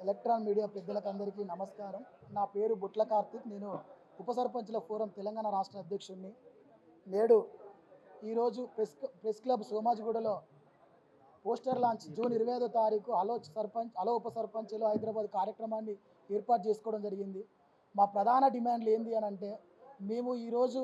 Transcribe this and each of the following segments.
Electron media పెద్దలకు అందరికీ నమస్కారం. నా పేరు బుట్ల కార్తిక్. నేను ఉప సర్పంచ్ల ఫోరం తెలంగాణ రాష్ట్ర అధ్యక్షుడిని. నేడు ఈరోజు ప్రెస్ క్లబ్ సోమాజిగూడలో పోస్టర్ లాంచ్ జూన్ 25వ తారీఖు హలో ఉప సర్పంచ్లు హైదరాబాద్ కార్యక్రమాన్ని ఏర్పాటు చేసుకోవడం జరిగింది. మా ప్రధాన డిమాండ్లు ఏంటి అని అంటే, మేము ఈరోజు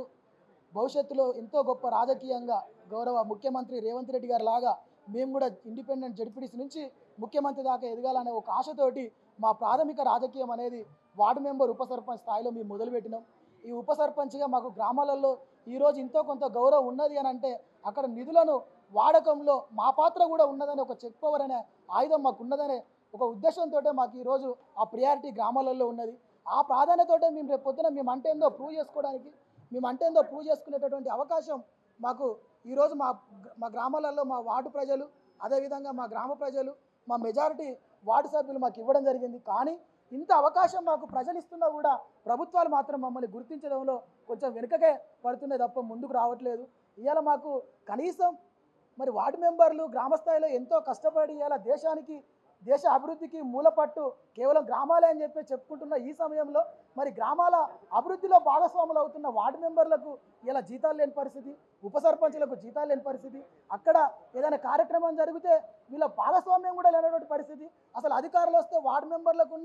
భవిష్యత్తులో ఎంతో గొప్ప రాజకీయంగా గౌరవ ముఖ్యమంత్రి రేవంత్ రెడ్డి గారి లాగా మేము కూడా ఇండిపెండెంట్ జడ్పీటీసీ నుంచి ముఖ్యమంత్రి దాకా ఎదగాలనే ఒక ఆశతోటి మా ప్రాథమిక రాజకీయం అనేది వార్డు మెంబర్ ఉప సర్పంచ్ స్థాయిలో మేము మొదలుపెట్టినాం. ఈ ఉప సర్పంచ్గా మాకు గ్రామాలలో ఈరోజు ఎంతో కొంత గౌరవం ఉన్నది అని అంటే, అక్కడ నిధులను వాడకంలో మా పాత్ర కూడా ఉన్నదని ఒక చెక్ పవర్ అనే ఆయుధం మాకు ఉన్నదనే ఒక ఉద్దేశంతో మాకు ఈరోజు ఆ ప్రియారిటీ గ్రామాలలో ఉన్నది. ఆ ప్రాధాన్యతతో మేము రేపు పొద్దున మేము అంటే ఏందో ప్రూవ్ చేసుకునేటటువంటి అవకాశం మాకు ఈరోజు మా గ్రామాలలో మా వార్డు ప్రజలు, అదేవిధంగా మా గ్రామ ప్రజలు, మా మెజారిటీ వార్డు సభ్యులు మాకు ఇవ్వడం జరిగింది. కానీ ఇంత అవకాశం మాకు ప్రజలు ఇస్తున్నా కూడా ప్రభుత్వాలు మాత్రం మమ్మల్ని గుర్తించడంలో కొంచెం వెనుకకే పడుతున్నాయి తప్ప ముందుకు రావట్లేదు. ఇవాళ మాకు కనీసం మరి వార్డు మెంబర్లు గ్రామ స్థాయిలో ఎంతో కష్టపడి ఇవాళ దేశ అభివృద్ధికి మూలపట్టు కేవలం గ్రామాలే అని చెప్పుకుంటున్న ఈ సమయంలో మరి గ్రామాల అభివృద్ధిలో భాగస్వాములు అవుతున్న వార్డు మెంబర్లకు ఇలా జీతాలు లేని పరిస్థితి, ఉప సర్పంచులకు జీతాలు లేని పరిస్థితి, అక్కడ ఏదైనా కార్యక్రమం జరిగితే వీళ్ళ భాగస్వామ్యం కూడా లేనటువంటి పరిస్థితి. అసలు అధికారులు వస్తే వార్డు మెంబర్లకు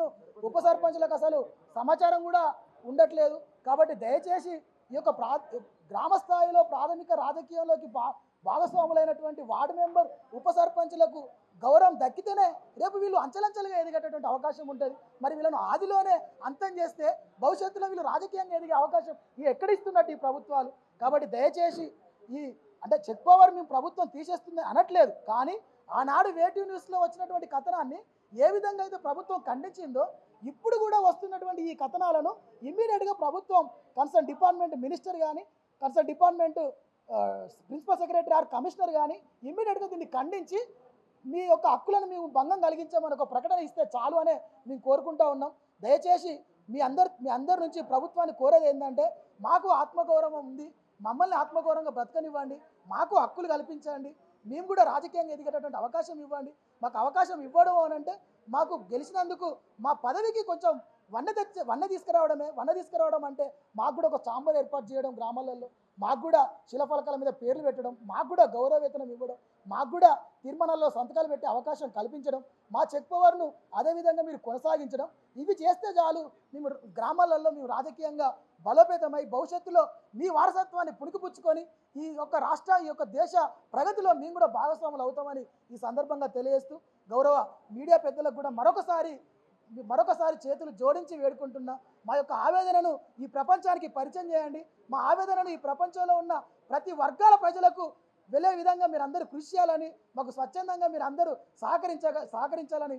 ఉప సర్పంచులకు అసలు సమాచారం కూడా ఉండట్లేదు. కాబట్టి దయచేసి ఈ యొక్క గ్రామ స్థాయిలో ప్రాథమిక రాజకీయంలోకి భాగస్వాములైనటువంటి వార్డు మెంబర్ ఉప సర్పంచులకు గౌరవం దక్కితేనే రేపు వీళ్ళు అంచెలంచెలుగా ఎదిగేటటువంటి అవకాశం ఉంటుంది. మరి వీళ్ళను ఆదిలోనే అంతం చేస్తే భవిష్యత్తులో వీళ్ళు రాజకీయంగా ఎదిగే అవకాశం ఎక్కడిస్తున్నట్టు ఈ ప్రభుత్వాలు. కాబట్టి దయచేసి అంటే చెక్ పవర్ మేము ప్రభుత్వం తీసేస్తుంది అనట్లేదు, కానీ ఆనాడు వేటివ్ న్యూస్లో వచ్చినటువంటి కథనాన్ని ఏ విధంగా అయితే ప్రభుత్వం ఖండించిందో ఇప్పుడు కూడా వస్తున్నటువంటి ఈ కథనాలను ఇమ్మీడియట్గా ప్రభుత్వం కన్సర్న్ డిపార్ట్మెంట్ మినిస్టర్ కానీ, concern department principal secretary or commissioner కానీ ఇమ్మీడియట్గా దీన్ని ఖండించి మీ యొక్క హక్కులను మేము భంగం కలిగించామని ఒక ప్రకటన ఇస్తే చాలు అనే మేము కోరుకుంటా ఉన్నాం. దయచేసి మీ అందరి నుంచి ప్రభుత్వాన్ని కోరేది ఏంటంటే, మాకు ఆత్మగౌరవం ఉంది, మమ్మల్ని ఆత్మగౌరవంగా బ్రతకనివ్వండి, మాకు హక్కులు కల్పించండి, మేము కూడా రాజకీయంగా ఎదిగేటటువంటి అవకాశం ఇవ్వండి. మాకు అవకాశం ఇవ్వడం అనంటే మాకు గెలిచినందుకు మా పదవికి కొంచెం వన్న తీసుకురావడం అంటే మాకు కూడా ఒక ఛాంబర్ ఏర్పాటు చేయడం, గ్రామాలలో మాకు కూడా శిలఫలకాల మీద పేర్లు పెట్టడం, మాకు కూడా గౌరవ వేతనం ఇవ్వడం, మాకు కూడా తీర్మానాల్లో సంతకాలు పెట్టే అవకాశం కల్పించడం, మా చెక్ పవర్ను అదేవిధంగా మీరు కొనసాగించడం, ఇవి చేస్తే చాలు మేము గ్రామాలలో మేము రాజకీయంగా బలోపేతమై భవిష్యత్తులో మీ వారసత్వాన్ని పుణికిపుచ్చుకొని ఈ యొక్క దేశ ప్రగతిలో మేము కూడా భాగస్వాములు అవుతామని ఈ సందర్భంగా తెలియజేస్తూ, గౌరవ మీడియా పెద్దలకు కూడా మరొకసారి చేతులు జోడించి వేడుకుంటున్నా, మా యొక్క ఆవేదనను ఈ ప్రపంచానికి పరిచయం చేయండి. మా ఆవేదనను ఈ ప్రపంచంలో ఉన్న ప్రతి వర్గాల ప్రజలకు వెళ్ళే విధంగా మీరు అందరూ కృషి చేయాలని, మాకు స్వచ్ఛందంగా మీరు అందరూ సహకరించాలని